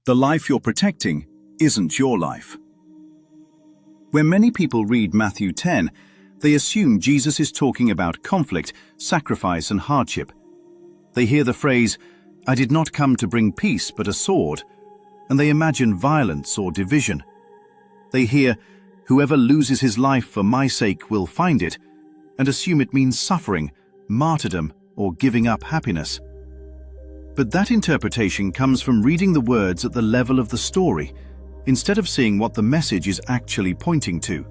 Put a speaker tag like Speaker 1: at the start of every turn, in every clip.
Speaker 1: The life you're protecting isn't your life. When many people read Matthew 10, they assume Jesus is talking about conflict, sacrifice, and hardship. They hear the phrase, "I did not come to bring peace but a sword," and they imagine violence or division. They hear, "Whoever loses his life for my sake will find it," and assume it means suffering, martyrdom, or giving up happiness. But that interpretation comes from reading the words at the level of the story, instead of seeing what the message is actually pointing to.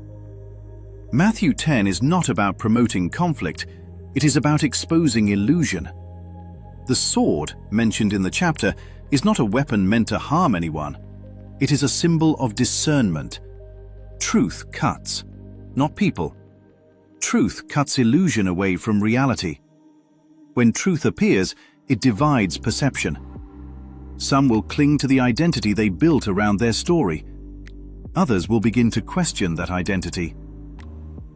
Speaker 1: Matthew 10 is not about promoting conflict, it is about exposing illusion. The sword, mentioned in the chapter, is not a weapon meant to harm anyone. It is a symbol of discernment. Truth cuts, not people. Truth cuts illusion away from reality. When truth appears, it divides perception. Some will cling to the identity they built around their story. Others will begin to question that identity.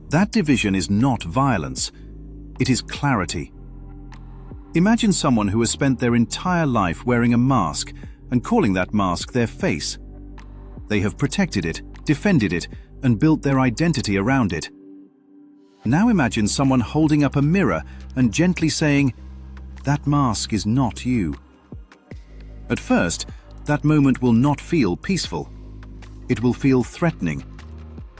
Speaker 1: That division is not violence, it is clarity. Imagine someone who has spent their entire life wearing a mask and calling that mask their face. They have protected it, defended it, and built their identity around it. Now imagine someone holding up a mirror and gently saying, "That mask is not you." At first, that moment will not feel peaceful. It will feel threatening,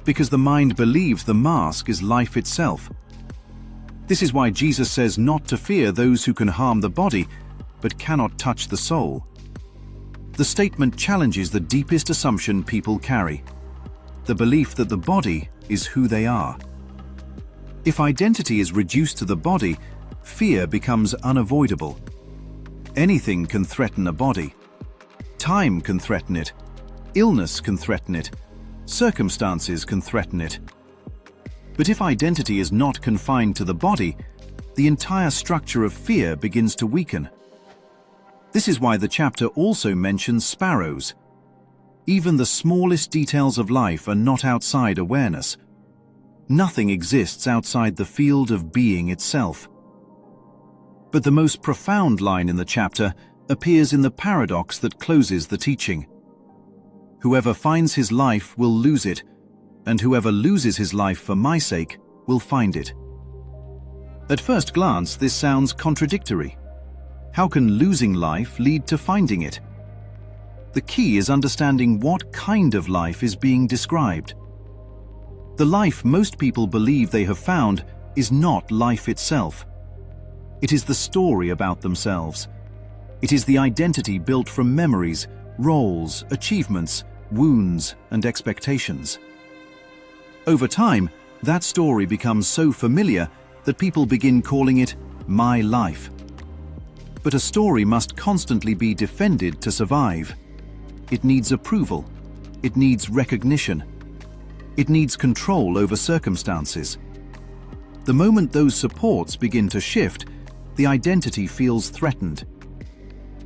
Speaker 1: because the mind believes the mask is life itself. This is why Jesus says not to fear those who can harm the body, but cannot touch the soul. The statement challenges the deepest assumption people carry, the belief that the body is who they are. If identity is reduced to the body, fear becomes unavoidable. Anything can threaten a body. Time can threaten it. Illness can threaten it. Circumstances can threaten it. But if identity is not confined to the body, the entire structure of fear begins to weaken. This is why the chapter also mentions sparrows. Even the smallest details of life are not outside awareness. Nothing exists outside the field of being itself. But the most profound line in the chapter appears in the paradox that closes the teaching. Whoever finds his life will lose it, and whoever loses his life for my sake will find it. At first glance, this sounds contradictory. How can losing life lead to finding it? The key is understanding what kind of life is being described. The life most people believe they have found is not life itself. It is the story about themselves. It is the identity built from memories, roles, achievements, wounds, and expectations. Over time, that story becomes so familiar that people begin calling it my life. But a story must constantly be defended to survive. It needs approval. It needs recognition. It needs control over circumstances. The moment those supports begin to shift, the identity feels threatened.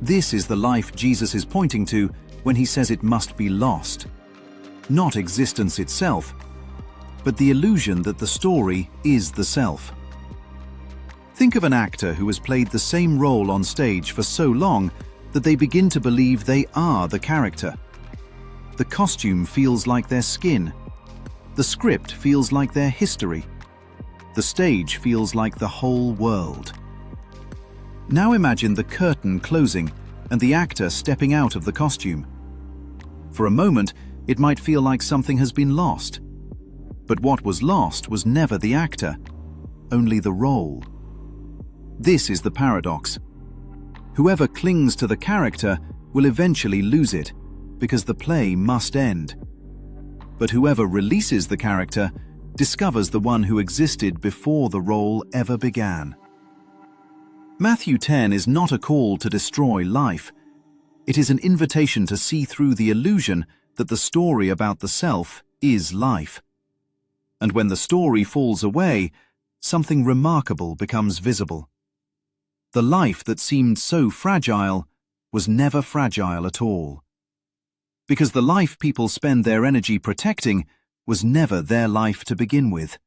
Speaker 1: This is the life Jesus is pointing to when he says it must be lost. Not existence itself, but the illusion that the story is the self. Think of an actor who has played the same role on stage for so long that they begin to believe they are the character. The costume feels like their skin. The script feels like their history. The stage feels like the whole world. Now imagine the curtain closing and the actor stepping out of the costume. For a moment, it might feel like something has been lost. But what was lost was never the actor, only the role. This is the paradox. Whoever clings to the character will eventually lose it, because the play must end. But whoever releases the character discovers the one who existed before the role ever began. Matthew 10 is not a call to destroy life. It is an invitation to see through the illusion that the story about the self is life. And when the story falls away, something remarkable becomes visible. The life that seemed so fragile was never fragile at all. Because the life people spend their energy protecting was never their life to begin with.